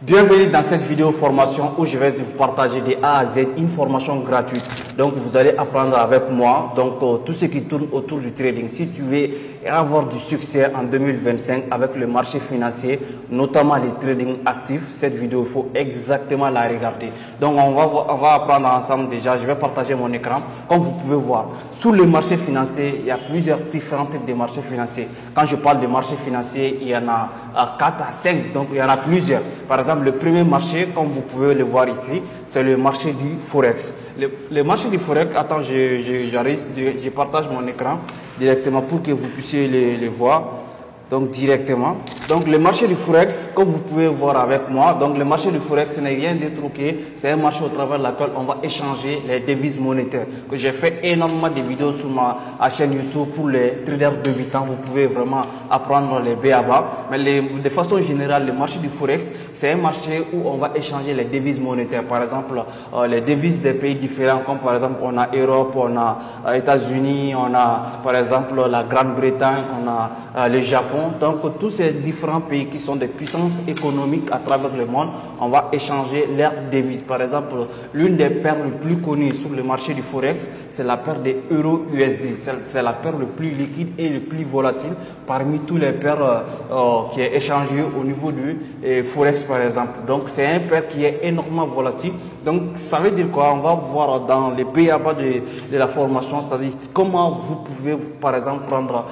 Bienvenue dans cette vidéo formation où je vais vous partager de A à Z une formation gratuite. Donc vous allez apprendre avec moi tout ce qui tourne autour du trading. Si tu veux avoir du succès en 2025 avec le marché financier, notamment les trading actifs, cette vidéo il faut exactement la regarder. Donc on va apprendre ensemble déjà. Je vais partager mon écran. Comme vous pouvez voir, sur le marché financier, il y a plusieurs différents types de marchés financiers. Quand je parle de marché financier, il y en a 4 à 5, donc il y en a plusieurs. Par exemple, le premier marché, comme vous pouvez le voir ici, c'est le marché du Forex. Le marché du Forex, attends, je partage mon écran directement pour que vous puissiez le voir. Donc directement. Donc le marché du Forex, comme vous pouvez voir avec moi, donc le marché du Forex, ce n'est rien d'autre que c'est un marché au travers lequel on va échanger les devises monétaires. Que j'ai fait énormément de vidéos sur ma chaîne YouTube pour les traders débutants. Vous pouvez vraiment apprendre les B.A.B.A. Mais de façon générale, le marché du Forex, c'est un marché où on va échanger les devises monétaires. Par exemple, les devises des pays différents, comme par exemple on a Europe, on a États-Unis, on a par exemple la Grande-Bretagne, on a le Japon. Donc tous ces différents pays qui sont des puissances économiques à travers le monde, on va échanger leurs devises. Par exemple, l'une des paires les plus connues sur le marché du Forex, c'est la paire des euro USD. C'est la paire le plus liquide et le plus volatile parmi tous les paires qui est échangée au niveau du Forex par exemple. Donc c'est un paire qui est énormément volatile. Donc ça veut dire quoi? On va voir dans les B.A.B.A. de la formation, c'est-à-dire comment vous pouvez par exemple prendre,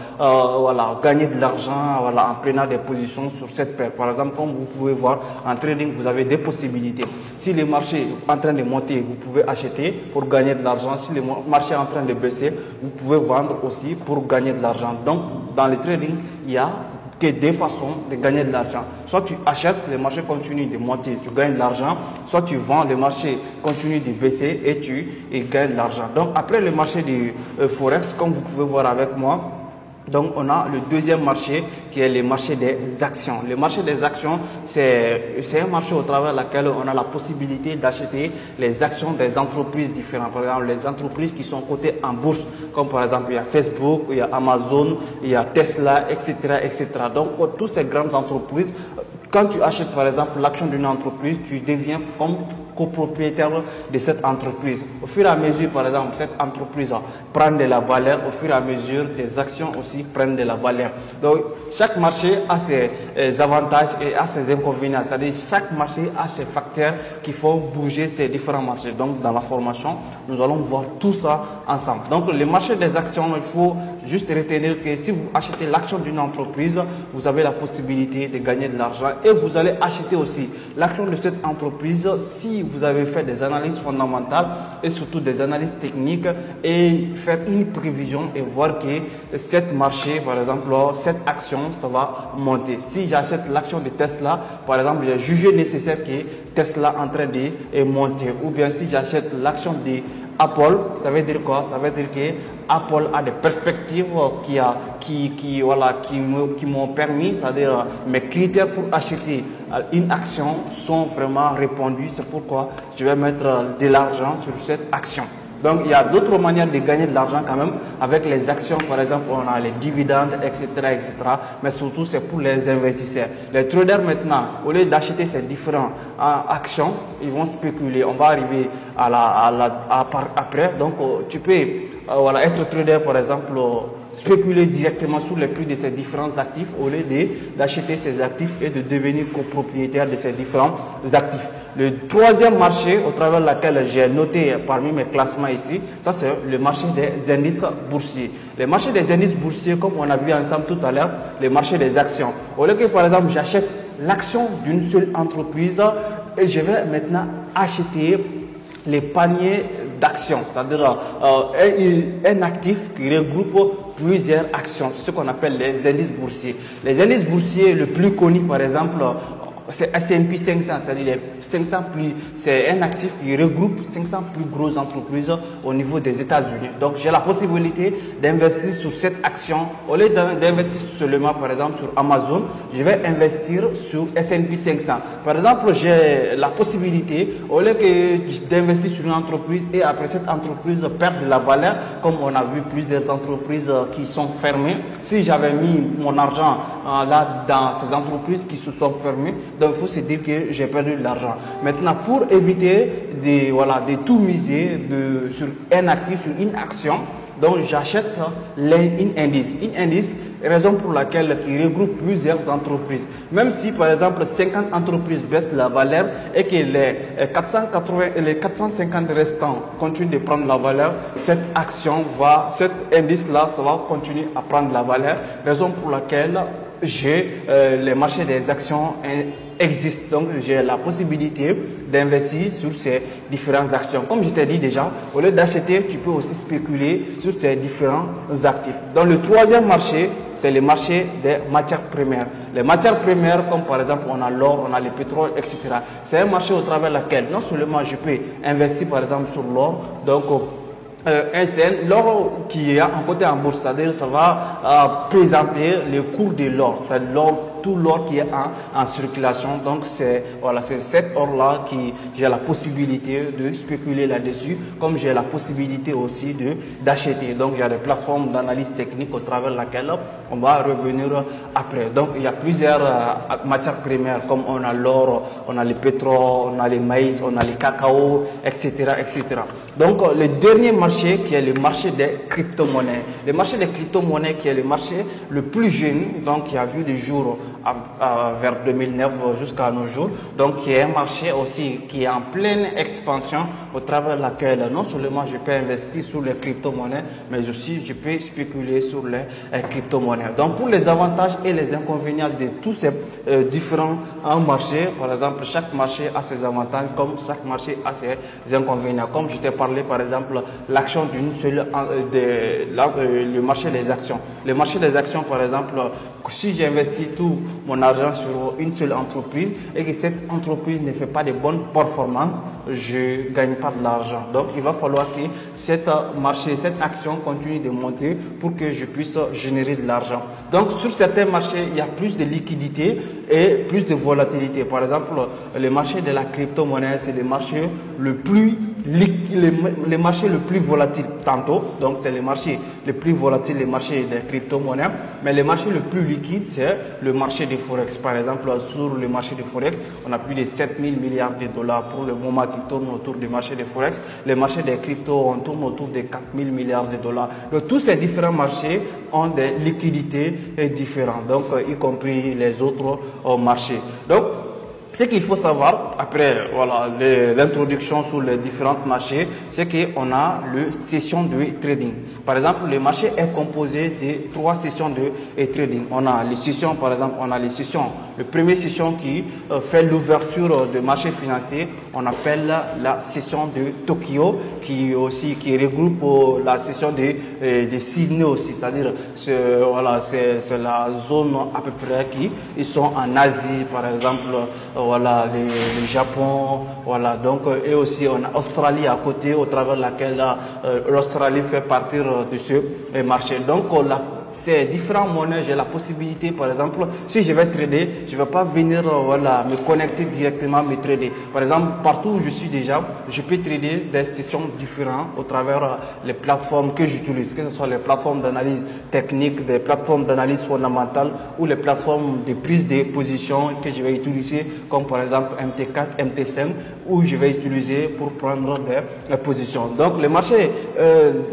gagner de l'argent en prenant des positions sur cette paire. Par exemple, comme vous pouvez voir en trading, vous avez des possibilités. Si le marché est en train de monter, vous pouvez acheter pour gagner de l'argent. Si le marché est en train de baisser, vous pouvez vendre aussi pour gagner de l'argent. Donc dans le trading, il y a que deux façons de gagner de l'argent. Soit tu achètes, le marché continue de monter, tu gagnes de l'argent. Soit tu vends, le marché continue de baisser et tu gagnes de l'argent. Donc après le marché du Forex, comme vous pouvez voir avec moi, donc on a le deuxième marché qui est le marché des actions. Le marché des actions, c'est un marché au travers lequel on a la possibilité d'acheter les actions des entreprises différentes. Par exemple, les entreprises qui sont cotées en bourse, comme par exemple il y a Facebook, il y a Amazon, il y a Tesla, etc. etc. Donc toutes ces grandes entreprises, quand tu achètes par exemple l'action d'une entreprise, tu deviens comme copropriétaire de cette entreprise. Au fur et à mesure, par exemple, cette entreprise prend de la valeur, au fur et à mesure, tes actions aussi prennent de la valeur. Donc, chaque marché a ses avantages et a ses inconvénients. C'est-à-dire, chaque marché a ses facteurs qui font bouger ces différents marchés. Donc, dans la formation, nous allons voir tout ça ensemble. Donc, le marché des actions, il faut juste retenir que si vous achetez l'action d'une entreprise, vous avez la possibilité de gagner de l'argent et vous allez acheter aussi l'action de cette entreprise si vous avez fait des analyses fondamentales et surtout des analyses techniques et faire une prévision et voir que cette marché, par exemple, cette action, ça va monter. Si j'achète l'action de Tesla, par exemple, j'ai jugé nécessaire que Tesla est en train de monter. Ou bien si j'achète l'action de Apple, ça veut dire quoi? Ça veut dire que Apple a des perspectives qui m'ont permis, c'est-à-dire mes critères pour acheter une action sont vraiment répondus. C'est pourquoi je vais mettre de l'argent sur cette action. Donc, il y a d'autres manières de gagner de l'argent quand même avec les actions. Par exemple, on a les dividendes, etc., etc. Mais surtout, c'est pour les investisseurs. Les traders maintenant, au lieu d'acheter ces différentes actions, ils vont spéculer. On va arriver après. Donc, tu peux être trader, par exemple, spéculer directement sur les prix de ces différents actifs au lieu d'acheter ces actifs et de devenir copropriétaire de ces différents actifs. Le troisième marché au travers lequel j'ai noté parmi mes classements ici, ça c'est le marché des indices boursiers. Le marché des indices boursiers, comme on a vu ensemble tout à l'heure, le marché des actions. Au lieu que par exemple j'achète l'action d'une seule entreprise et je vais maintenant acheter les paniers d'actions, c'est-à-dire un actif qui regroupe plusieurs actions. C'est ce qu'on appelle les indices boursiers. Les indices boursiers, le plus connu par exemple, c'est S&P 500, c'est-à-dire les 500 c'est un actif qui regroupe 500 plus grosses entreprises au niveau des États-Unis. Donc j'ai la possibilité d'investir sur cette action. Au lieu d'investir seulement par exemple sur Amazon, je vais investir sur S&P 500. Par exemple, j'ai la possibilité, au lieu d'investir sur une entreprise et après cette entreprise perd de la valeur, comme on a vu plusieurs entreprises qui sont fermées. Si j'avais mis mon argent là dans ces entreprises qui se sont fermées, Donc il faut se dire que j'ai perdu de l'argent. Maintenant, pour éviter de tout miser sur un actif, sur une action, donc j'achète une indice. Une indice, raison pour laquelle il regroupe plusieurs entreprises. Même si par exemple 50 entreprises baissent la valeur et que les 450 restants continuent de prendre la valeur, cet indice-là, ça va continuer à prendre la valeur. Raison pour laquelle les marchés des actions existent. Donc, j'ai la possibilité d'investir sur ces différentes actions. Comme je t'ai dit déjà, au lieu d'acheter, tu peux aussi spéculer sur ces différents actifs. Dans le troisième marché, c'est le marché des matières premières. Les matières premières, comme par exemple, on a l'or, on a le pétrole, etc. C'est un marché au travers lequel, non seulement je peux investir par exemple sur l'or, donc l'or qui est en côté en bourse, c'est-à-dire ça va présenter le cours de l'or, tout l'or qui est en circulation. Donc c'est cet or-là qui j'ai la possibilité de spéculer là-dessus, comme j'ai la possibilité aussi d'acheter. Donc il y a des plateformes d'analyse technique au travers laquelle on va revenir après. Donc il y a plusieurs matières premières, comme on a l'or, on a le pétrole, on a le maïs, on a le cacao, etc., etc. Donc le dernier marché qui est le marché des crypto-monnaies. Le marché des crypto-monnaies qui est le marché le plus jeune, donc qui a vu le jour vers 2009 jusqu'à nos jours, donc qui est un marché aussi qui est en pleine expansion au travers laquelle non seulement je peux investir sur les crypto-monnaies, mais aussi je peux spéculer sur les crypto-monnaies. Donc pour les avantages et les inconvénients de tous ces différents marchés, par exemple chaque marché a ses avantages comme chaque marché a ses inconvénients. Comme je t'ai parlé par exemple l'action d'une seule, le marché des actions. Le marché des actions par exemple, si j'investis tout mon argent sur une seule entreprise et que cette entreprise ne fait pas de bonnes performances, je ne gagne pas de l'argent. Donc il va falloir que cette action continue de monter pour que je puisse générer de l'argent. Donc sur certains marchés, il y a plus de liquidité et plus de volatilité. Par exemple, le marché de la crypto-monnaie, c'est le marché le plus volatile tantôt. Donc c'est le marché le plus volatile, le marché des crypto-monnaies. Mais le marché le plus liquide, c'est le marché des forex. Par exemple, sur le marché des forex, on a plus de 7 000 milliards de dollars pour le moment qui tourne autour du marché des forex. Le marché des cryptos, on tourne autour de 4 000 milliards de dollars. Donc tous ces différents marchés ont des liquidités différentes, donc y compris les autres marchés. Donc ce qu'il faut savoir, après l'introduction sur les différents marchés, c'est qu'on a le session de trading. Par exemple, le marché est composé de 3 sessions de trading. On a les sessions, par exemple, le premier session qui fait l'ouverture de marché financier, on appelle la session de Tokyo, qui regroupe la session de Sydney aussi, c'est-à-dire c'est la zone à peu près ils sont en Asie, par exemple. Le Japon, donc et aussi on a Australie à côté, au travers laquelle l'Australie fait partie de ce marché. Donc ces différentes monnaies, j'ai la possibilité, par exemple, si je vais trader, je ne vais pas venir me connecter directement, me trader. Par exemple, partout où je suis déjà, je peux trader des sessions différentes au travers les plateformes que j'utilise, que ce soit les plateformes d'analyse technique, des plateformes d'analyse fondamentale ou les plateformes de prise de position que je vais utiliser, comme par exemple MT4, MT5, où je vais utiliser pour prendre des positions. Donc le marché,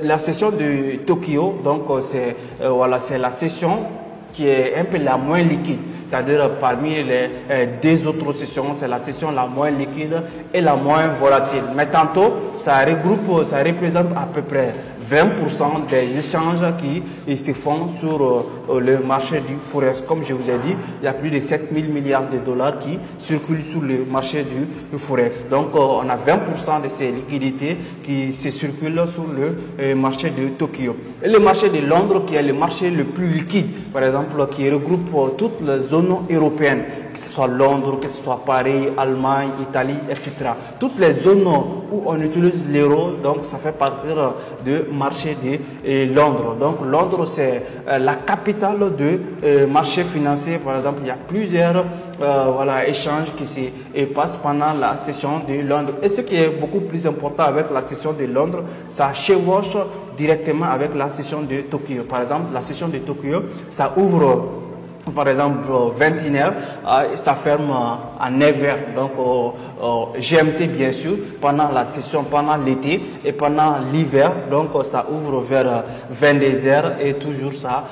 la session de Tokyo, donc c'est la session qui est un peu la moins liquide. C'est-à-dire parmi les deux autres sessions, c'est la session la moins liquide et la moins volatile. Mais tantôt, ça représente à peu près 20% des échanges qui se font sur le marché du Forex. Comme je vous ai dit, il y a plus de 7 000 milliards de dollars qui circulent sur le marché du Forex. Donc, on a 20% de ces liquidités qui se circulent sur le marché de Tokyo. Et le marché de Londres, qui est le marché le plus liquide, par exemple, qui regroupe toutes les zones européennes, que ce soit Londres, que ce soit Paris, Allemagne, Italie, etc. Toutes les zones où on utilise l'euro, donc ça fait partir du marché de Londres. Donc Londres, c'est la capitale de marché financier. Par exemple, il y a plusieurs échanges qui se passent pendant la session de Londres. Et ce qui est beaucoup plus important avec la session de Londres, ça chevauche directement avec la session de Tokyo. Par exemple, la session de Tokyo, ça ouvre par exemple 21h, ça ferme à 9h, donc GMT bien sûr, pendant la session, pendant l'été et pendant l'hiver, donc ça ouvre vers 22h et toujours ça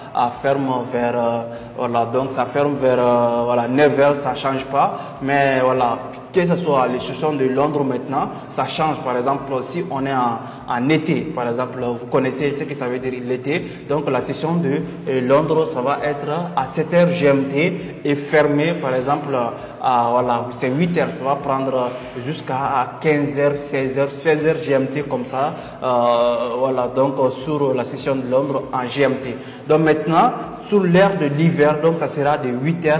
ferme vers, voilà, donc ça ferme vers voilà, 9h, ça change pas, mais voilà, que ce soit les sessions de Londres maintenant, ça change. Par exemple, si on est en été, par exemple, vous connaissez ce que ça veut dire l'été, donc la session de Londres, ça va être à 7h GMT et fermé, par exemple, à voilà, c'est 8h, ça va prendre jusqu'à 15h, 16h, 16h GMT comme ça, voilà, donc sur la session de Londres en GMT. Donc maintenant, sur l'heure de l'hiver, donc ça sera de 8h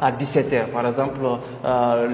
à 17h. Par exemple,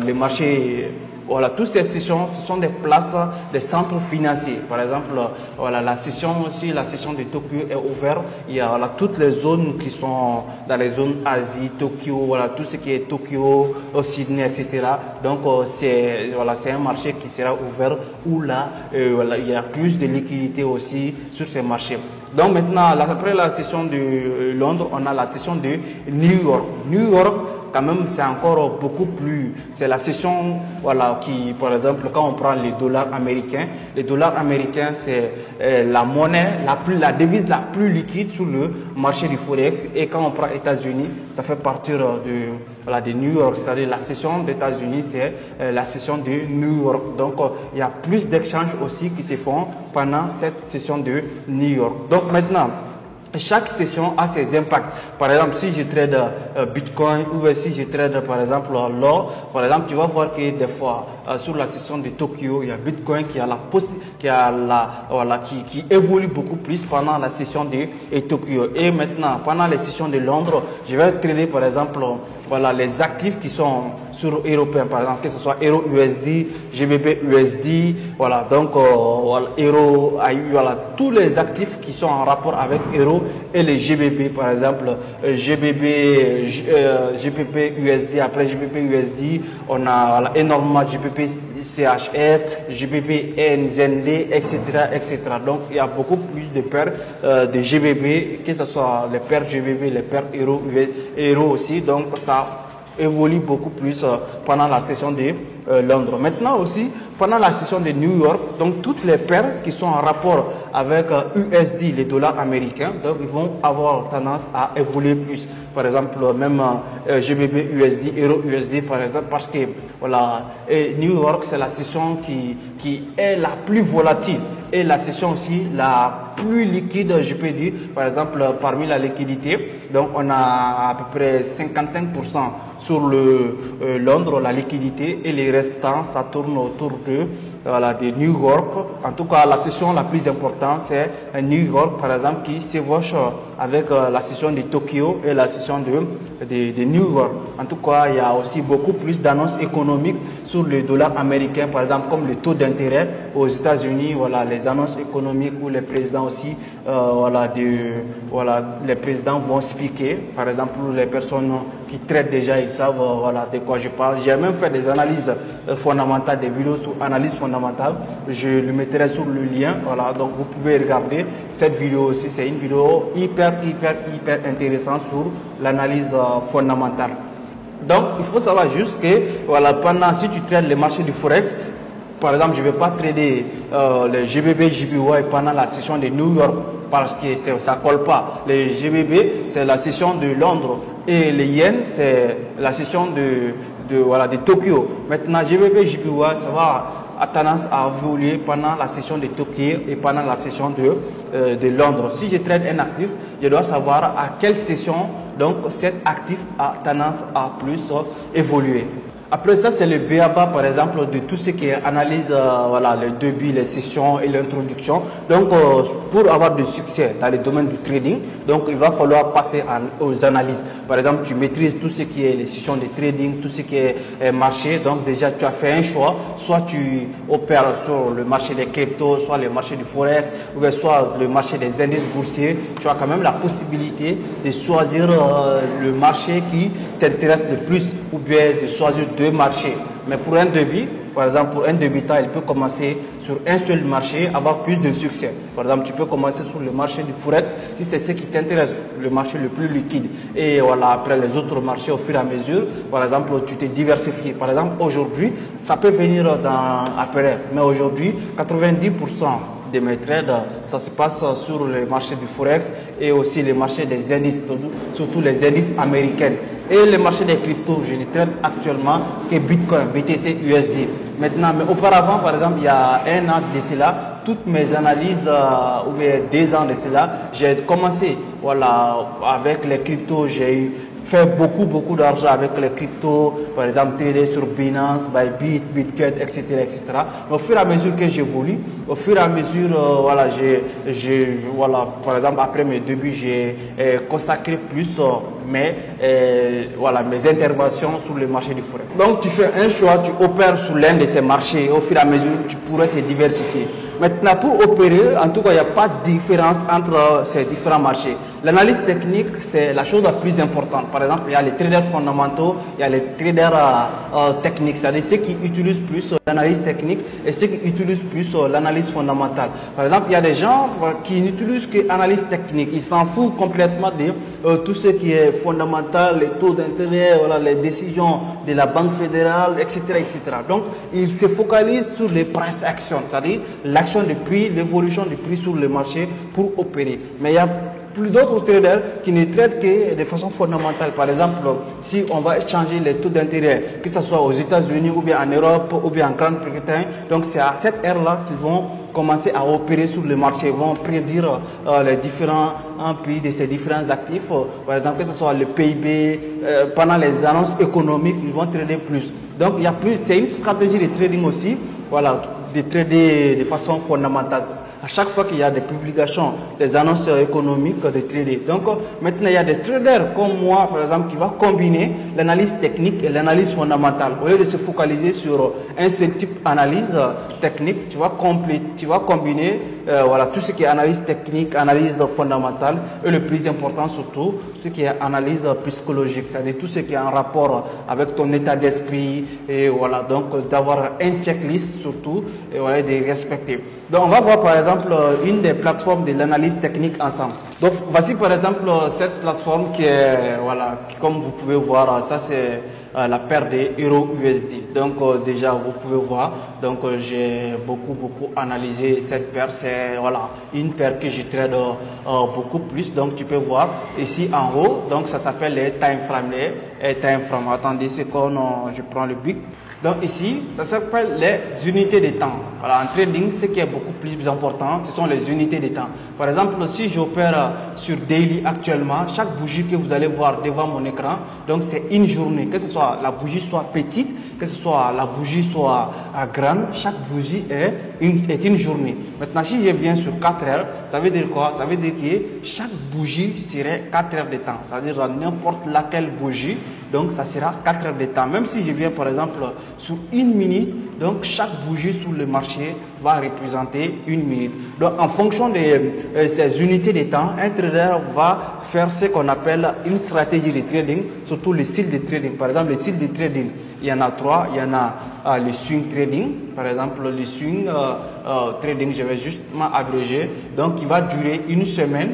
les marchés, voilà, toutes ces sessions, ce sont des places, des centres financiers. Par exemple, voilà, la session, si la session de Tokyo est ouverte, il y a voilà, toutes les zones qui sont dans les zones Asie, Tokyo, voilà, tout ce qui est Tokyo, Sydney, etc. Donc, c'est voilà, un marché qui sera ouvert où là, voilà, il y a plus de liquidités aussi sur ces marchés. Donc maintenant, après la session de Londres, on a la session de New York. New York, quand même, c'est encore beaucoup plus... C'est la session, voilà, qui, par exemple, quand on prend les dollars américains, c'est la monnaie, la devise la plus liquide sur le marché du Forex. Et quand on prend États-Unis, ça fait partir voilà, de New York. C'est-à-dire la session des États-Unis, c'est la session de New York. Donc, il y a plus d'échanges aussi qui se font pendant cette session de New York. Donc maintenant, chaque session a ses impacts. Par exemple, si je trade Bitcoin ou si je trade par exemple l'or, par exemple, tu vas voir que des fois sur la session de Tokyo, il y a Bitcoin qui évolue beaucoup plus pendant la session de Tokyo. Et maintenant, pendant les sessions de Londres, je vais trader par exemple voilà, les actifs qui sont sur européen, par exemple, que ce soit Euro USD, GBP USD, voilà, donc voilà, Euro, voilà, tous les actifs qui sont en rapport avec Euro et les GBP, par exemple, GBP USD, après GBP USD, on a voilà, énormément GBP CHF, GBP NZD, etc., etc. Donc, il y a beaucoup plus de paires de GBP, que ce soit les paires GBP, les paires Euro aussi, donc ça évolue beaucoup plus pendant la session de Londres. Maintenant aussi, pendant la session de New York, donc toutes les paires qui sont en rapport avec USD, les dollars américains, donc ils vont avoir tendance à évoluer plus. Par exemple, même GBP USD, Euro USD, par exemple, parce que voilà, New York, c'est la session qui est la plus volatile et la session aussi la plus liquide, je peux dire. Par exemple, parmi la liquidité, donc on a à peu près 55% sur le Londres, la liquidité, et les restants, ça tourne autour voilà, de New York. En tout cas, la session la plus importante, c'est New York, par exemple, qui s'évoche avec la session de Tokyo et la session de New York. En tout cas, il y a aussi beaucoup plus d'annonces économiques sur le dollar américain, par exemple, comme le taux d'intérêt aux États-Unis, voilà, les annonces économiques où les présidents aussi, voilà, les présidents vont expliquer, par exemple, les personnes qui traitent déjà, ils savent voilà, de quoi je parle. J'ai même fait des analyses fondamentales, des vidéos sur analyse fondamentale. Je le mettrai sur le lien. Voilà, donc vous pouvez regarder cette vidéo aussi. C'est une vidéo hyper intéressante sur l'analyse fondamentale. Donc, il faut savoir juste que voilà, si tu traites les marchés du Forex, par exemple, je ne vais pas trader le GBP, JPY pendant la session de New York parce que ça ne colle pas. Les GBP, c'est la session de Londres et les yens, c'est la session de Tokyo. Maintenant, GBP, JPY, ça va a tendance à évoluer pendant la session de Tokyo et pendant la session de Londres. Si je trade un actif, je dois savoir à quelle session donc cet actif a tendance à plus évoluer. Après ça, c'est le BABA, par exemple, de tout ce qui est analyse, voilà, les débits, les sessions et l'introduction. Donc, pour avoir du succès dans le domaine du trading, donc il va falloir passer aux analyses. Par exemple, tu maîtrises tout ce qui est les sessions de trading, tout ce qui est marché. Donc, déjà, tu as fait un choix. Soit tu opères sur le marché des cryptos, soit le marché du Forex, ou bien soit le marché des indices boursiers. Tu as quand même la possibilité de choisir le marché qui t'intéresse le plus, ou bien de choisir deux marchés. Mais pour un débit, Par exemple, pour un débutant, il peut commencer sur un seul marché, avoir plus de succès. Par exemple, tu peux commencer sur le marché du Forex, si c'est ce qui t'intéresse, le marché le plus liquide. Et voilà, après les autres marchés au fur et à mesure, par exemple, tu t'es diversifié. Par exemple, aujourd'hui, ça peut venir après, mais aujourd'hui, 90% de mes trades, ça se passe sur le marché du Forex et aussi les marchés des indices, surtout les indices américains. Et le marché des cryptos, je ne trade actuellement que Bitcoin, BTC, USD. Maintenant, mais auparavant, par exemple, il y a un an de cela, toutes mes analyses, ou bien 2 ans de cela, j'ai commencé voilà, avec les cryptos, j'ai fait beaucoup d'argent avec les cryptos, par exemple trader sur Binance, Bybit, Bitget, etc., etc. Mais au fur et à mesure que j'évolue, au fur et à mesure, voilà, voilà, par exemple après mes débuts, j'ai consacré plus voilà, mes interventions sur le marché du forex. Donc tu fais un choix, tu opères sur l'un de ces marchés, au fur et à mesure tu pourrais te diversifier. Maintenant, pour opérer, en tout cas, il n'y a pas de différence entre ces différents marchés. L'analyse technique, c'est la chose la plus importante. Par exemple, il y a les traders fondamentaux, il y a les traders techniques, c'est-à-dire ceux qui utilisent plus l'analyse technique et ceux qui utilisent plus l'analyse fondamentale. Par exemple, il y a des gens qui n'utilisent que l'analyse technique. Ils s'en foutent complètement de tout ce qui est fondamental, les taux d'intérêt, voilà, les décisions de la Banque fédérale, etc., etc. Donc, ils se focalisent sur les price action, c'est-à-dire l'action du prix, l'évolution du prix sur le marché pour opérer. Mais il y a plus d'autres traders qui ne traitent que de façon fondamentale. Par exemple, si on va échanger les taux d'intérêt, que ce soit aux États-Unis ou bien en Europe ou bien en Grande-Bretagne, donc c'est à cette ère-là qu'ils vont commencer à opérer sur le marché, vont prédire les différents prix de ces différents actifs. Par exemple, que ce soit le PIB, pendant les annonces économiques, ils vont trader plus. Donc, il y a plus, c'est une stratégie de trading aussi, voilà, de trader de façon fondamentale. À chaque fois qu'il y a des publications, des annonces économiques, de trader. Donc maintenant, il y a des traders comme moi, par exemple, qui vont combiner l'analyse technique et l'analyse fondamentale. Au lieu de se focaliser sur un seul type d'analyse technique, tu vas combiner voilà, tout ce qui est analyse technique, analyse fondamentale et le plus important surtout, ce qui est analyse psychologique, c'est-à-dire tout ce qui est en rapport avec ton état d'esprit et voilà, donc d'avoir un checklist surtout et voilà, de respecter. Donc on va voir par exemple une des plateformes de l'analyse technique ensemble. Donc voici par exemple cette plateforme qui est, voilà, qui, comme vous pouvez voir, ça c'est la paire de Euro USD. Donc déjà vous pouvez voir, donc j'ai beaucoup analysé cette paire. C'est voilà, une paire que je trade beaucoup plus. Donc tu peux voir ici en haut, donc ça s'appelle les time frames. Les time frames. Attendez, c'est quand je prends le bic. Donc ici, ça s'appelle les unités de temps. Voilà, en trading, ce qui est beaucoup plus important, ce sont les unités de temps. Par exemple, si j'opère sur daily actuellement, chaque bougie que vous allez voir devant mon écran, donc c'est une journée. Que ce soit la bougie soit petite, que ce soit la bougie soit grande, chaque bougie est une journée. Maintenant, si je viens sur 4 heures, ça veut dire quoi? Ça veut dire que chaque bougie serait 4 heures de temps. C'est-à-dire n'importe laquelle bougie, donc ça sera 4 heures de temps. Même si je viens par exemple sur 1 minute, donc chaque bougie sur le marché va représenter 1 minute. Donc en fonction de ces unités de temps, un trader va faire ce qu'on appelle une stratégie de trading, surtout le style de trading. Par exemple, le style de trading, il y en a 3. Il y en a le swing trading. Par exemple, le swing trading, je vais justement abréger. Donc il va durer 1 semaine,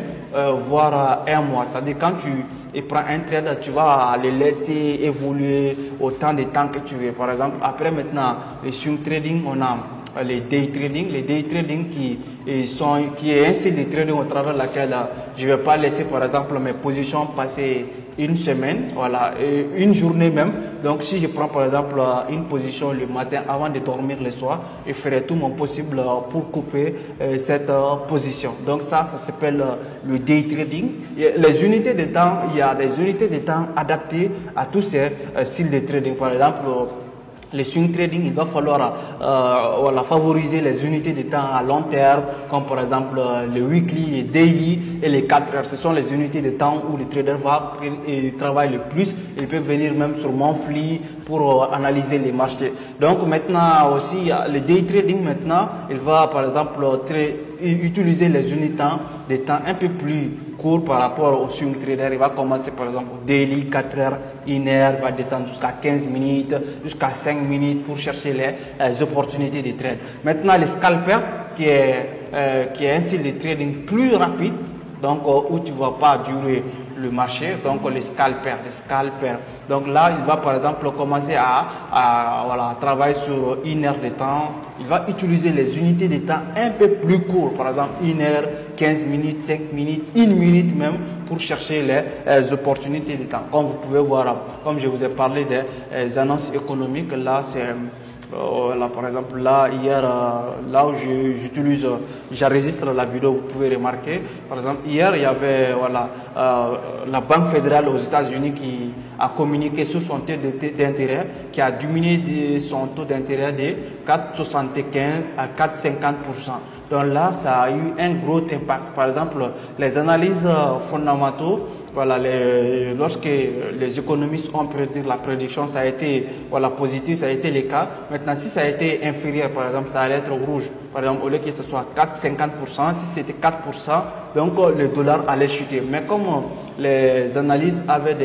voire 1 mois. C'est-à-dire quand tu prends un trade, tu vas le laisser évoluer autant de temps que tu veux. Par exemple, après maintenant, le swing trading, on a les day trading. Les day trading qui est un style de trading au travers laquelle je ne vais pas laisser par exemple mes positions passer 1 semaine, voilà, une journée même. Donc si je prends par exemple une position le matin avant de dormir le soir, je ferai tout mon possible pour couper cette position. Donc ça s'appelle le day trading. Les unités de temps, il y a des unités de temps adaptées à tous ces styles de trading. Par exemple, les swing trading, il va falloir voilà, favoriser les unités de temps à long terme, comme par exemple le weekly, les daily et les 4 heures. Ce sont les unités de temps où le trader va travailler le plus. Il peut venir même sur monthly pour analyser les marchés. Donc maintenant aussi, le day trading, maintenant, il va par exemple utiliser les unités de temps un peu plus court par rapport au swing trader. Il va commencer par exemple au daily, 4 heures, 1 heure, va descendre jusqu'à 15 minutes, jusqu'à 5 minutes pour chercher les opportunités de trade. Maintenant, les scalpers, qui est un style de trading plus rapide, donc où tu ne vas pas durer le marché, donc les scalpers. Donc là, il va par exemple commencer à travailler sur 1 heure de temps. Il va utiliser les unités de temps un peu plus courtes, par exemple 1 heure, 15 minutes, 5 minutes, 1 minute même pour chercher les opportunités de temps. Comme vous pouvez voir, comme je vous ai parlé des annonces économiques, là c'est... Là, par exemple, là, hier, là où j'enregistre la vidéo, vous pouvez remarquer, par exemple, hier, il y avait la Banque fédérale aux États-Unis qui a communiqué sur son taux d'intérêt, qui a diminué son taux d'intérêt de 4,75 à 4,50%. Donc là, ça a eu un gros impact. Par exemple, les analyses fondamentaux, lorsque les économistes ont prédit la prédiction, ça a été positif, ça a été le cas. Maintenant, si ça a été inférieur, par exemple, ça allait être rouge. Par exemple, au lieu que ce soit 4,50%, si c'était 4%, donc le dollar allait chuter. Mais comme les analyses avaient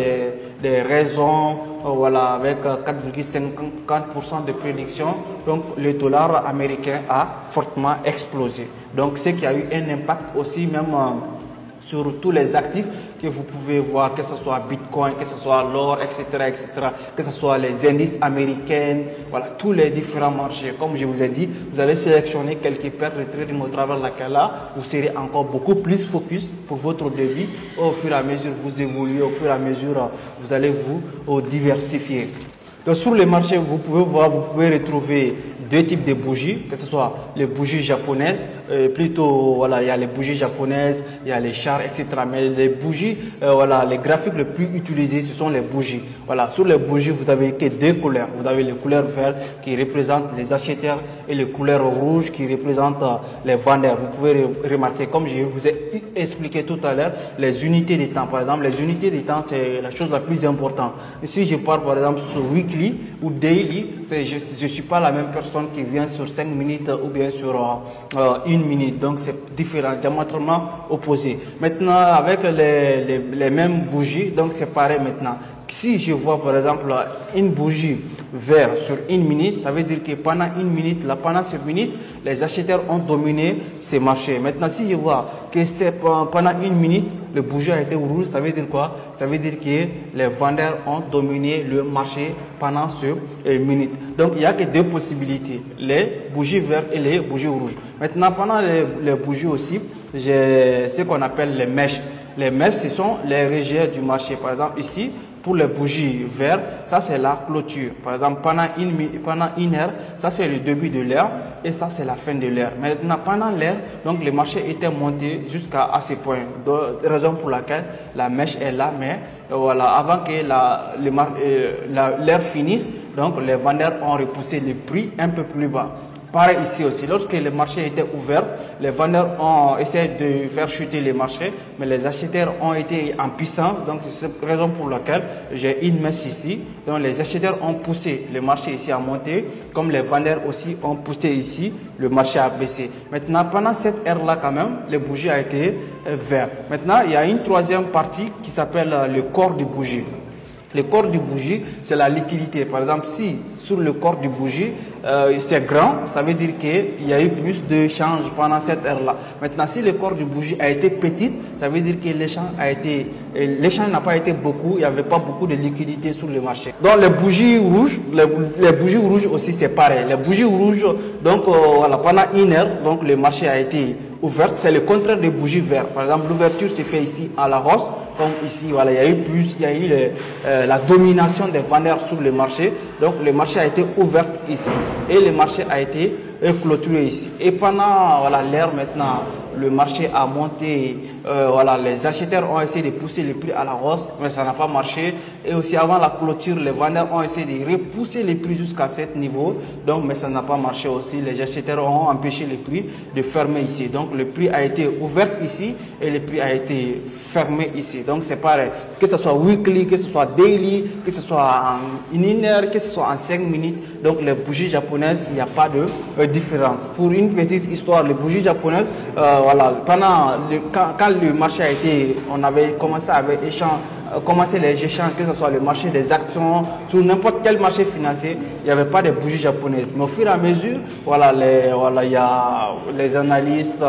des raisons, avec 4,50% de prédiction, donc le dollar américain a fortement explosé. Donc, c'est qu'il y a eu un impact aussi même sur tous les actifs que vous pouvez voir, que ce soit Bitcoin, que ce soit l'or, etc., que ce soit les indices américains, tous les différents marchés. Comme je vous ai dit, vous allez sélectionner quelques paires de trading au travers de laquelle vous serez encore beaucoup plus focus pour votre débit. Au fur et à mesure vous évoluez, au fur et à mesure vous allez vous diversifier. Donc sur les marchés, vous pouvez voir, vous pouvez retrouver deux types de bougies, que ce soit les bougies japonaises, plutôt il y a les bougies japonaises, il y a les chars, etc. Mais les bougies, les graphiques les plus utilisés, ce sont les bougies. Sur les bougies, vous avez que deux couleurs. Vous avez les couleurs vertes qui représentent les acheteurs et les couleurs rouges qui représentent les vendeurs. Vous pouvez remarquer, comme je vous ai expliqué tout à l'heure, les unités de temps. Par exemple, les unités de temps, c'est la chose la plus importante. Si je parle par exemple sur weekly ou daily, je ne suis pas la même personne qui vient sur 5 minutes ou bien sur 1 minute. Donc c'est différent, diamétralement opposé. Maintenant, avec les mêmes bougies, donc c'est pareil maintenant. Si je vois par exemple une bougie verte sur 1 minute, ça veut dire que pendant 1 minute, pendant cette minute, les acheteurs ont dominé ces marchés. Maintenant, si je vois que c'est pendant 1 minute, le bougie a été rouge, ça veut dire quoi? Ça veut dire que les vendeurs ont dominé le marché pendant cette minute. Donc, il n'y a que deux possibilités, les bougies vertes et les bougies rouges. Maintenant, pendant les bougies aussi, j'ai ce qu'on appelle les mèches. Les mèches, ce sont les régions du marché. Par exemple, ici, pour les bougies vertes, ça c'est la clôture. Par exemple, pendant une heure, ça c'est le début de l'heure et ça c'est la fin de l'heure. Maintenant, pendant l'heure, donc le marché était monté jusqu'à ce point. Donc, raison pour laquelle la mèche est là, mais avant que l'heure finisse, donc les vendeurs ont repoussé le prix un peu plus bas. Pareil ici aussi, lorsque le marché était ouvert, les vendeurs ont essayé de faire chuter les marchés, mais les acheteurs ont été impuissants. Donc c'est cette raison pour laquelle j'ai une mèche ici. Donc les acheteurs ont poussé le marché ici à monter, comme les vendeurs aussi ont poussé ici, le marché a baissé. Maintenant, pendant cette heure-là quand même, le bougie a été vert. Maintenant, il y a une troisième partie qui s'appelle le corps du bougie. Le corps du bougie, c'est la liquidité. Par exemple, si sur le corps du bougie, c'est grand, ça veut dire qu'il y a eu plus de change pendant cette heure-là. Maintenant, si le corps du bougie a été petit, ça veut dire que l'échange n'a pas été beaucoup, il n'y avait pas beaucoup de liquidité sur le marché. Donc, les bougies rouges, les bougies rouges aussi, c'est pareil. Les bougies rouges, donc, pendant une heure, donc, le marché a été ouvert. C'est le contraire des bougies vertes. Par exemple, l'ouverture se fait ici à la hausse. Comme ici, il y a eu la domination des vendeurs sur le marché. Donc, le marché a été ouvert ici et le marché a été clôturé ici. Et pendant l'heure maintenant, le marché a monté, les acheteurs ont essayé de pousser les prix à la hausse, mais ça n'a pas marché. Et aussi avant la clôture, les vendeurs ont essayé de repousser les prix jusqu'à ce niveau, donc, mais ça n'a pas marché aussi. Les acheteurs ont empêché les prix de fermer ici. Donc le prix a été ouvert ici et le prix a été fermé ici. Donc c'est pareil, que ce soit weekly, que ce soit daily, que ce soit en 1 heure, que ce soit en 5 minutes. Donc les bougies japonaises, il n'y a pas de différence. Pour une petite histoire, les bougies japonaises, quand le marché a été, on avait commencé avec commencer les échanges, que ce soit le marché des actions, sur n'importe quel marché financier, il n'y avait pas de bougies japonaises. Mais au fur et à mesure, il y a les analystes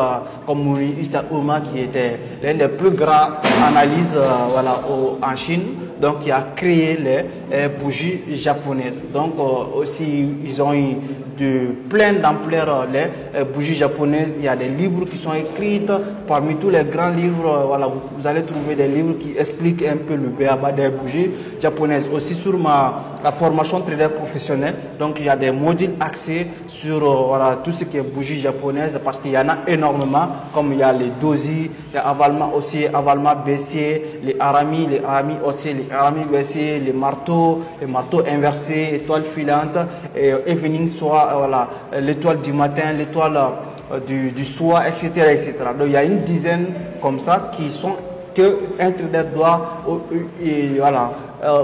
comme Morihisa Uma qui était l'un des plus grands analystes en Chine, donc qui a créé les bougies japonaises. Donc aussi, ils ont eu plein d'ampleur les bougies japonaises. Il y a des livres qui sont écrits. Parmi tous les grands livres, vous allez trouver des livres qui expliquent un peu le béaba des bougies japonaises. Aussi sur la formation trader professionnelle, donc il y a des modules axés sur tout ce qui est bougies japonaises parce qu'il y en a énormément, comme il y a les doji, il y a avalma aussi, avalma baissier, les arami aussi, les arami baissier, les marteaux inversés, étoiles filantes, et evening soir, l'étoile du matin, l'étoile du soir, etc., etc. Donc il y a une dizaine comme ça qui sont qu'un trader doit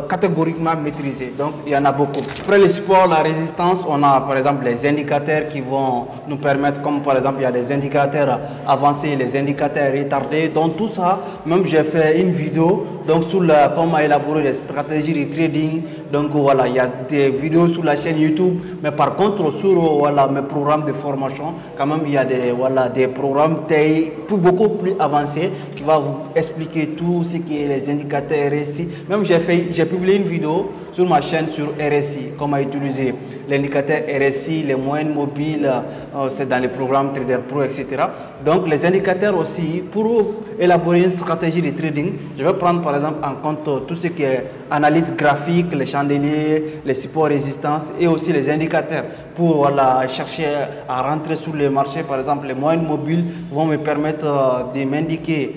catégoriquement maîtriser. Donc il y en a beaucoup. Après le support, la résistance, on a par exemple les indicateurs qui vont nous permettre, comme par exemple il y a des indicateurs avancés, les indicateurs retardés. Donc tout ça, même j'ai fait une vidéo donc sur comment élaborer des stratégies de trading. Donc voilà, il y a des vidéos sur la chaîne YouTube, mais par contre sur mes programmes de formation, quand même il y a des programmes beaucoup plus avancés qui vont vous expliquer tout ce qui est les indicateurs RSI. Même j'ai publié une vidéo sur ma chaîne sur RSI, comment utiliser l'indicateur RSI, les moyennes mobiles, c'est dans les programmes Trader Pro, etc. Donc les indicateurs aussi, pour élaborer une stratégie de trading, je vais prendre par exemple en compte tout ce qui est analyse graphique, les chandeliers, les supports résistance et aussi les indicateurs pour chercher à rentrer sur les marchés. Par exemple, les moyennes mobiles vont me permettre de m'indiquer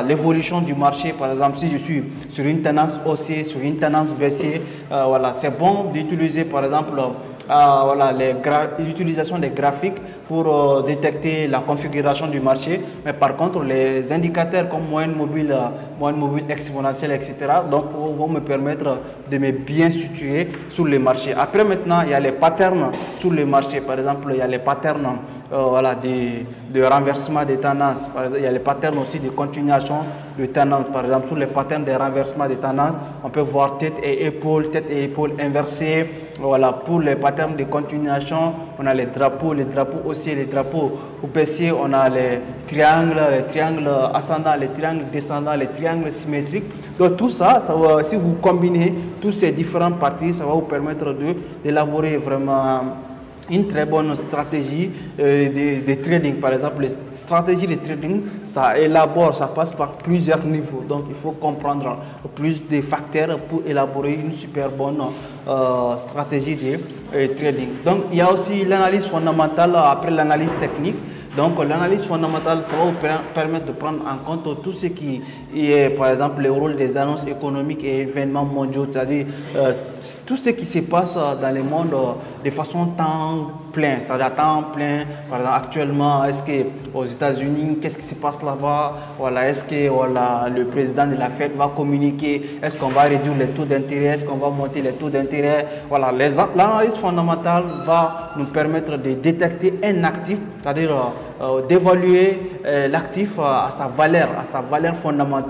l'évolution du marché. Par exemple, si je suis sur une tendance haussière, sur une tendance baissière, c'est bon d'utiliser par exemple l'utilisation des graphiques pour détecter la configuration du marché. Mais par contre, les indicateurs comme moyenne mobile exponentielle, etc., donc vont me permettre de me bien situer sur les marchés. Après, maintenant, il y a les patterns sur les marchés. Par exemple, il y a les patterns de renversement des tendances. Il y a les patterns aussi de continuation de tendance. Par exemple, sur les patterns de renversement des tendances, on peut voir tête et épaule inversées. Pour les patterns de continuation, on a les drapeaux haussiers, les drapeaux baissiers, on a les triangles ascendants, les triangles descendants, les triangles symétriques. Donc tout ça, si vous combinez tous ces différentes parties, ça va vous permettre d'élaborer vraiment une très bonne stratégie de trading. Par exemple, les stratégies de trading, ça passe par plusieurs niveaux. Donc, il faut comprendre plus de facteurs pour élaborer une super bonne stratégie de trading. Donc, il y a aussi l'analyse fondamentale après l'analyse technique. Donc, l'analyse fondamentale, ça va vous permettre de prendre en compte tout ce qui est, par exemple, le rôle des annonces économiques et événements mondiaux, c'est-à-dire tout ce qui se passe dans le monde de façon temps plein, c'est-à-dire temps plein. Par exemple, actuellement, est-ce qu'aux États-Unis, qu'est-ce qui se passe là-bas? Est-ce que le président de la Fed va communiquer? Est-ce qu'on va réduire les taux d'intérêt? Est-ce qu'on va monter les taux d'intérêt? L'analyse fondamentale va nous permettre de détecter un actif, c'est-à-dire d'évaluer l'actif à sa valeur fondamentale.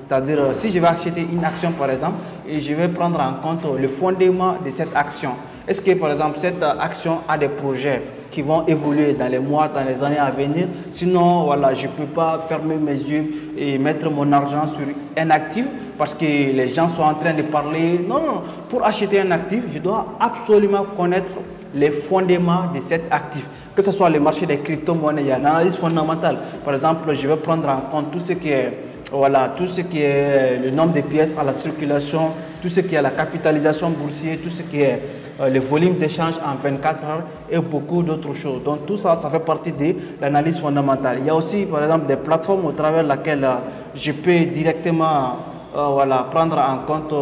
C'est-à-dire, si je vais acheter une action, par exemple, et je vais prendre en compte le fondement de cette action. Est-ce que, par exemple, cette action a des projets qui vont évoluer dans les mois, dans les années à venir? Sinon, je ne peux pas fermer mes yeux et mettre mon argent sur un actif parce que les gens sont en train de parler. Non, pour acheter un actif, je dois absolument connaître les fondements de cet actif. Que ce soit le marché des crypto-monnaies, il y a l'analyse fondamentale. Par exemple, je vais prendre en compte tout ce qui est le nombre de pièces à la circulation, tout ce qui est la capitalisation boursière, tout ce qui est le volume d'échange en 24 heures et beaucoup d'autres choses. Donc tout ça, ça fait partie de l'analyse fondamentale. Il y a aussi par exemple des plateformes au travers lesquelles je peux directement prendre en compte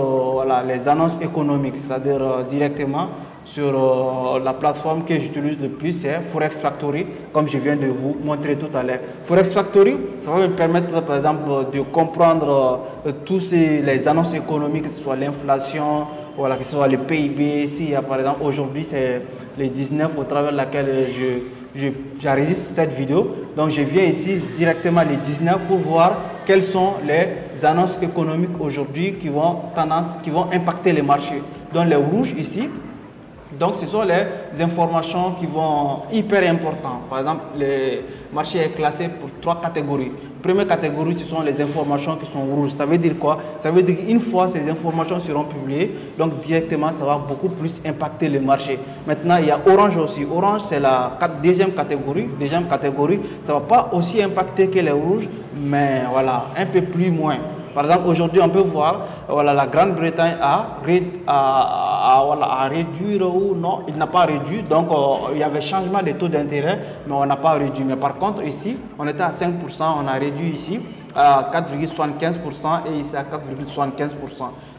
les annonces économiques, c'est-à-dire directement sur la plateforme que j'utilise le plus, c'est Forex Factory, comme je viens de vous montrer tout à l'heure. Forex Factory, ça va me permettre par exemple de comprendre tous les annonces économiques, que ce soit l'inflation, que ce soit le PIB. Si par exemple aujourd'hui c'est le 19 au travers laquelle j'enregistre cette vidéo, donc je viens ici directement le 19 pour voir quelles sont les annonces économiques aujourd'hui qui vont impacter les marchés. Donc les rouges ici, donc ce sont les informations qui vont hyper importantes. Par exemple, le marché est classé pour 3 catégories. Première catégorie, ce sont les informations qui sont rouges. Ça veut dire quoi? Ça veut dire qu'une fois ces informations seront publiées, donc directement, ça va beaucoup plus impacter le marché. Maintenant, il y a orange aussi. Orange, c'est la deuxième catégorie. Deuxième catégorie, ça ne va pas aussi impacter que les rouges, mais voilà, un peu plus moins. Par exemple, aujourd'hui, on peut voir, voilà, la Grande-Bretagne a réduit ou non, il n'a pas réduit. Donc, il y avait changement des taux d'intérêt, mais on n'a pas réduit. Mais par contre, ici, on était à 5%, on a réduit ici à 4,75% et ici à 4,75%.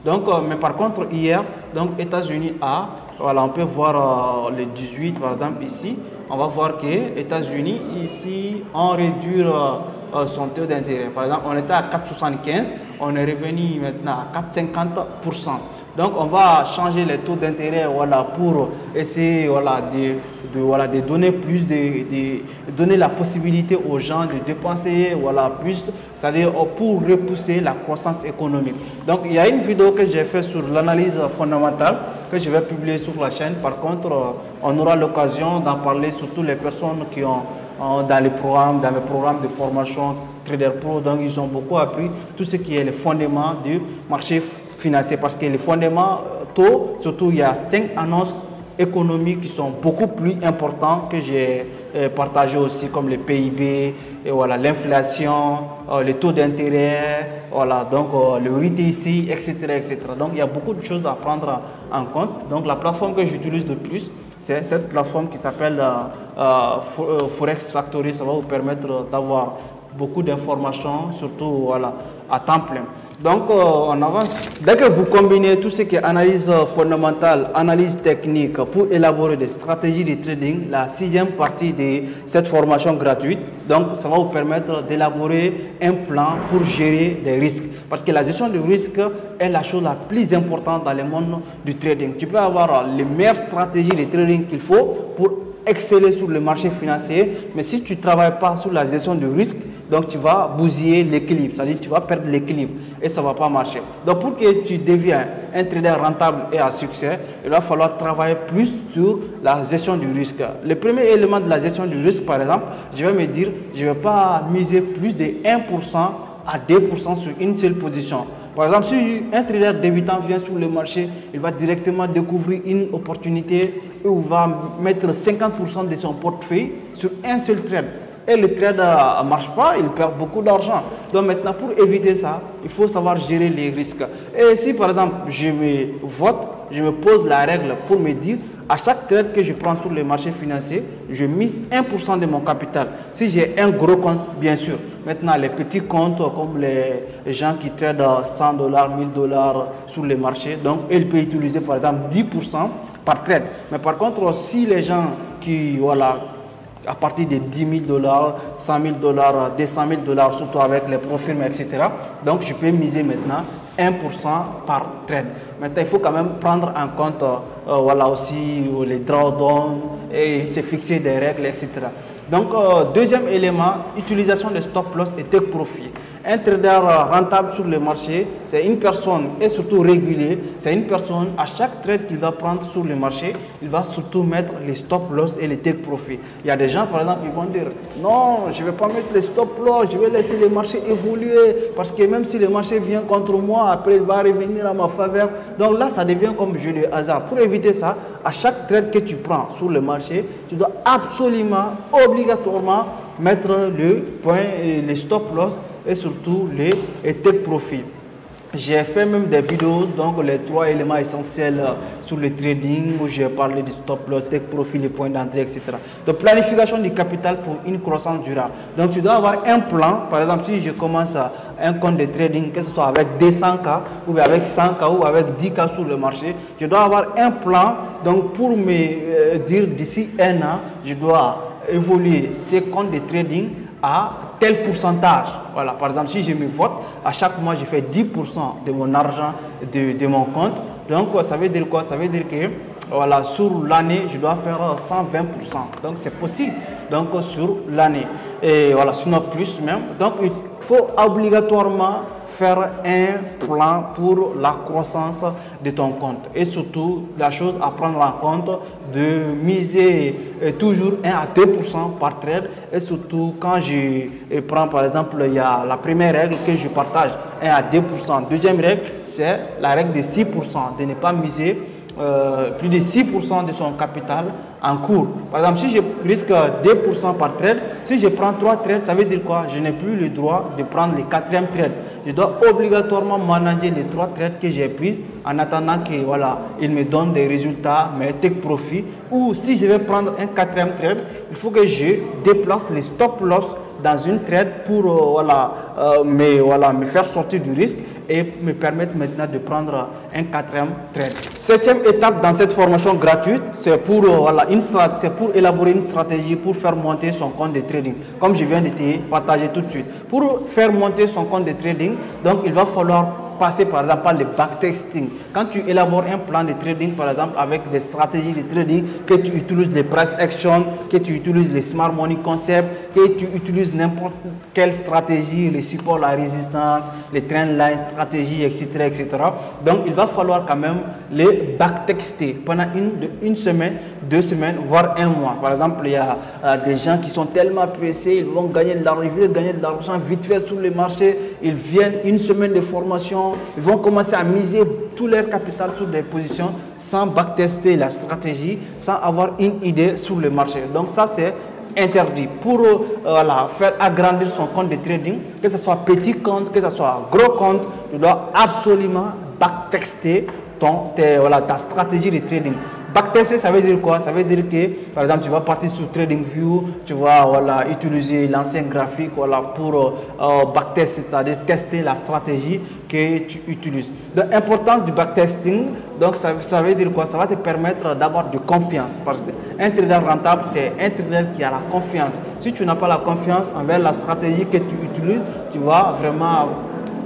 Donc, mais par contre, hier, donc États-Unis a, voilà, on peut voir le 18 par exemple ici, on va voir que États-Unis ici ont réduit son taux d'intérêt. Par exemple, on était à 4,75, on est revenu maintenant à 4,50%. Donc, on va changer les taux d'intérêt, voilà, pour essayer, voilà, de donner plus, de donner la possibilité aux gens de dépenser, voilà, plus, c'est-à-dire pour repousser la croissance économique. Donc, il y a une vidéo que j'ai faite sur l'analyse fondamentale que je vais publier sur la chaîne. Par contre, on aura l'occasion d'en parler, surtout les personnes qui ont dans les programmes de formation Trader Pro. Donc, ils ont beaucoup appris tout ce qui est les fondements du marché financier. Parce que les fondements taux, surtout, il y a 5 annonces économiques qui sont beaucoup plus importantes que j'ai partagées aussi, comme le PIB, et voilà, l'inflation, les taux d'intérêt, voilà, donc le RTI, etc., etc. Donc, il y a beaucoup de choses à prendre en compte. Donc, la plateforme que j'utilise le plus, c'est cette plateforme qui s'appelle Forex Factory. Ça va vous permettre d'avoir beaucoup d'informations, surtout, voilà, à temps plein. Donc, on avance. Dès que vous combinez tout ce qui est analyse fondamentale, analyse technique pour élaborer des stratégies de trading, la 6e partie de cette formation gratuite, donc ça va vous permettre d'élaborer un plan pour gérer des risques. Parce que la gestion du risque est la chose la plus importante dans le monde du trading. Tu peux avoir les meilleures stratégies de trading qu'il faut pour exceller sur le marché financier, mais si tu ne travailles pas sur la gestion du risque, donc tu vas bousiller l'équilibre, c'est-à-dire tu vas perdre l'équilibre et ça ne va pas marcher. Donc pour que tu deviens un trader rentable et à succès, il va falloir travailler plus sur la gestion du risque. Le premier élément de la gestion du risque, par exemple, je vais me dire, je ne vais pas miser plus de 1% à 2% sur une seule position. Par exemple, si un trader débutant vient sur le marché, il va directement découvrir une opportunité où il va mettre 50% de son portefeuille sur un seul trade. Et le trade ne marche pas, il perd beaucoup d'argent. Donc maintenant, pour éviter ça, il faut savoir gérer les risques. Et si par exemple, je me pose la règle pour me dire, à chaque trade que je prends sur le marché financier, je mise 1% de mon capital. Si j'ai un gros compte, bien sûr. Maintenant, les petits comptes, comme les gens qui tradent $100, $1000 sur le marché, donc ils peuvent utiliser par exemple 10% par trade. Mais par contre, si les gens qui, voilà, à partir de $10 000, $100 000, $200 000, surtout avec les profils, etc. Donc, je peux miser maintenant 1% par trade. Maintenant, il faut quand même prendre en compte voilà, aussi les drawdowns et se fixer des règles, etc. Donc, deuxième élément, utilisation de stop loss et take profit. Un trader rentable sur le marché, c'est une personne, et surtout régulier, c'est une personne, à chaque trade qu'il va prendre sur le marché, il va surtout mettre les stop loss et les take profit. Il y a des gens, par exemple, ils vont dire, non, je ne vais pas mettre les stop loss, je vais laisser le marché évoluer, parce que même si le marché vient contre moi, après il va revenir à ma faveur. Donc là, ça devient comme jeu de hasard. Pour éviter ça, à chaque trade que tu prends sur le marché, tu dois absolument, obligatoirement mettre le point, les stop loss et surtout les take profit. J'ai fait même des vidéos, donc les 3 éléments essentiels sur le trading, où j'ai parlé du stop loss, take profit, les points d'entrée, etc. Donc planification du capital pour une croissance durable. Donc tu dois avoir un plan. Par exemple, si je commence un compte de trading, que ce soit avec 200K ou avec 100K ou avec 10K sur le marché, je dois avoir un plan. Donc pour me dire d'ici un an, je dois évoluer ces comptes de trading à tel pourcentage. Voilà, par exemple, si je me vote, à chaque mois, je fais 10% de mon argent de mon compte. Donc, ça veut dire quoi? Ça veut dire que voilà, sur l'année, je dois faire 120%. Donc c'est possible. Donc sur l'année. Et voilà, sinon plus même. Donc il faut obligatoirement faire un plan pour la croissance de ton compte. Et surtout, la chose à prendre en compte, de miser toujours 1 à 2% par trade. Et surtout, quand je prends par exemple, il y a la première règle que je partage, 1 à 2%. Deuxième règle, c'est la règle de 6%, de ne pas miser plus de 6% de son capital en cours. Par exemple, si je risque 2% par trade, si je prends 3 trades, ça veut dire quoi? Je n'ai plus le droit de prendre le 4e trade. Je dois obligatoirement manager les 3 trades que j'ai prises en attendant que voilà, il me donne des résultats, mes take profit. Ou si je vais prendre un 4e trade, il faut que je déplace les stop loss dans une trade pour me faire sortir du risque et me permettre maintenant de prendre un 4e trade. 7e étape dans cette formation gratuite, c'est pour, pour élaborer une stratégie pour faire monter son compte de trading, comme je viens de te partager tout de suite. Pour faire monter son compte de trading, donc il va falloir passer par exemple par le backtesting. Quand tu élabores un plan de trading, par exemple avec des stratégies de trading, que tu utilises les price action, que tu utilises les smart money concepts, que tu utilises n'importe quelle stratégie, les supports, la résistance, les trendline stratégies, etc., etc. Donc il va falloir quand même les backtester pendant une semaine, 2 semaines, voire 1 mois. Par exemple, il y a des gens qui sont tellement pressés, ils vont gagner de l'argent vite fait sur le marché, ils viennent une semaine de formation, ils vont commencer à miser tout leur capital sur des positions sans backtester la stratégie, sans avoir une idée sur le marché. Donc ça, c'est interdit. Pour faire agrandir son compte de trading, que ce soit petit compte, que ce soit gros compte, tu dois absolument backtester ta stratégie de trading. Backtester, ça veut dire quoi? Ça veut dire que, par exemple, tu vas partir sur TradingView, tu vas utiliser l'ancien graphique pour backtester, c'est-à-dire tester la stratégie que tu utilises. L'importance du backtesting, donc ça veut dire quoi? Ça va te permettre d'avoir de confiance. Parce qu'un trader rentable, c'est un trader qui a la confiance. Si tu n'as pas la confiance envers la stratégie que tu utilises, tu vas vraiment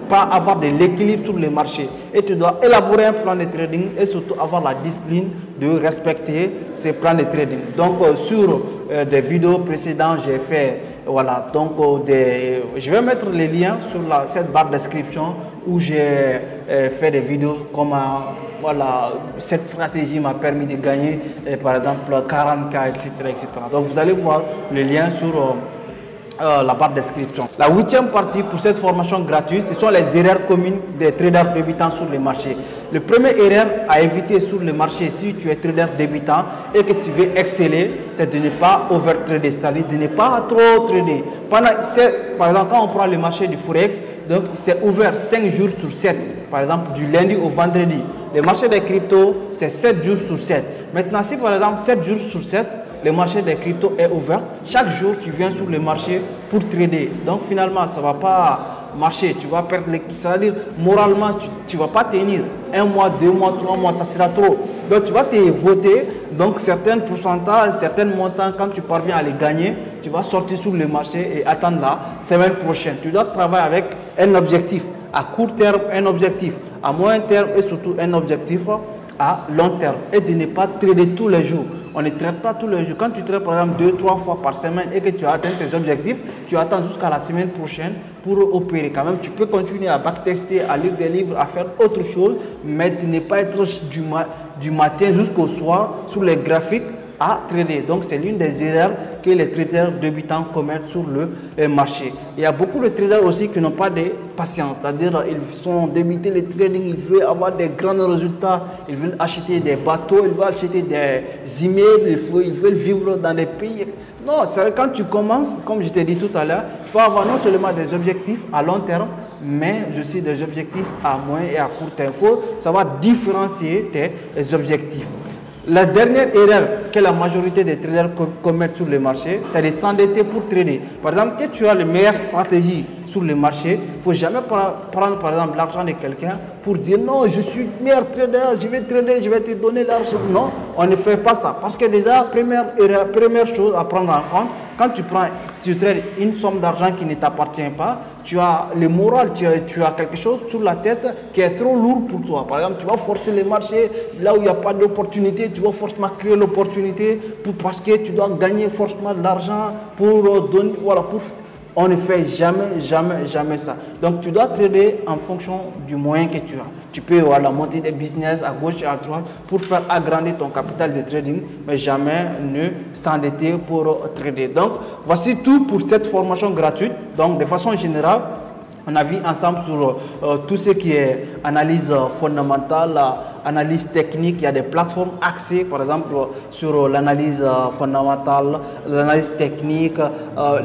pas avoir de l'équilibre sur le marché. Et tu dois élaborer un plan de trading et surtout avoir la discipline de respecter ces plans de trading. Donc sur des vidéos précédentes, j'ai fait je vais mettre les liens sur cette barre de description où j'ai fait des vidéos comment cette stratégie m'a permis de gagner par exemple 40K, etc., etc. Donc vous allez voir les liens sur la barre de description. La 8e partie pour cette formation gratuite, ce sont les erreurs communes des traders débutants sur le marché. Le premier erreur à éviter sur le marché si tu es trader débutant et que tu veux exceller, c'est de ne pas overtrader, c'est-à-dire de ne pas trop trader. Par exemple, quand on prend le marché du Forex, donc c'est ouvert 5 jours sur 7, par exemple du lundi au vendredi. Le marché des cryptos, c'est 7 jours sur 7. Maintenant, si par exemple 7 jours sur 7, le marché des cryptos est ouvert, chaque jour tu viens sur le marché pour trader. Donc finalement, ça ne va pas marcher, tu vas perdre l'équilibre. C'est-à-dire, moralement, tu ne vas pas tenir 1 mois, 2 mois, 3 mois, ça sera trop. Donc tu vas te voter, donc certains pourcentages, certains montants, quand tu parviens à les gagner, tu vas sortir sur le marché et attendre la semaine prochaine. Tu dois travailler avec un objectif à court terme, un objectif à moyen terme et surtout un objectif à long terme. Et de ne pas trader tous les jours. On ne traite pas tous les jours. Quand tu traites par exemple 2-3 fois par semaine et que tu as atteint tes objectifs, tu attends jusqu'à la semaine prochaine pour opérer. Quand même, tu peux continuer à backtester, à lire des livres, à faire autre chose, mais de ne pas être du matin jusqu'au soir sur les graphiques à trader. Donc c'est l'une des erreurs que les traders débutants commettent sur le marché. Il y a beaucoup de traders aussi qui n'ont pas de patience, c'est-à-dire ils sont débutés le trading, ils veulent avoir des grands résultats, ils veulent acheter des bateaux, ils veulent acheter des immeubles, ils veulent vivre dans des pays. Non, c'est quand tu commences, comme je t'ai dit tout à l'heure, il faut avoir non seulement des objectifs à long terme, mais aussi des objectifs à moyen et à court terme. Il faut savoir différencier tes objectifs. La dernière erreur que la majorité des traders commettent sur le marché, c'est de s'endetter pour trader. Par exemple, quand tu as les meilleures stratégies sur le marché, il ne faut jamais prendre par exemple l'argent de quelqu'un pour dire non, je suis meilleur trader, je vais trader, je vais te donner l'argent. Non, on ne fait pas ça. Parce que déjà, première chose à prendre en compte, quand tu trades une somme d'argent qui ne t'appartient pas, tu as le moral, tu as quelque chose sur la tête qui est trop lourd pour toi. Par exemple, tu vas forcer les marchés là où il n'y a pas d'opportunité, tu vas forcément créer l'opportunité parce que tu dois gagner forcément de l'argent pour donner, voilà, on ne fait jamais ça. Donc, tu dois trader en fonction du moyen que tu as. Tu peux monter des business à gauche et à droite pour faire agrandir ton capital de trading, mais jamais ne s'endetter pour trader. Donc, voici tout pour cette formation gratuite. Donc, de façon générale, on a vu ensemble sur tout ce qui est analyse fondamentale, analyse technique. Il y a des plateformes axées, par exemple, sur l'analyse fondamentale, l'analyse technique,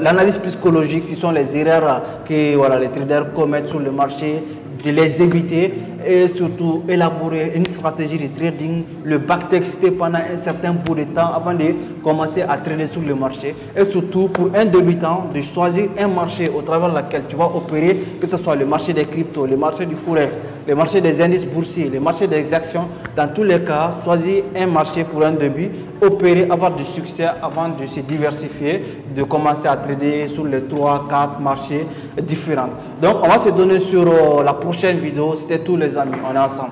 l'analyse psychologique. Ce sont les erreurs que les traders commettent sur le marché, de les éviter et surtout élaborer une stratégie de trading, le backtester pendant un certain bout de temps avant de commencer à trader sur le marché. Et surtout pour un débutant, de choisir un marché au travers lequel tu vas opérer, que ce soit le marché des cryptos, le marché du forex, le marché des indices boursiers, le marché des actions. Dans tous les cas, choisir un marché pour un début, opérer, avoir du succès avant de se diversifier, de commencer à trader sur les 3-4 marchés différents. Donc on va se donner sur la prochaine vidéo. C'était tous les amis, on est ensemble.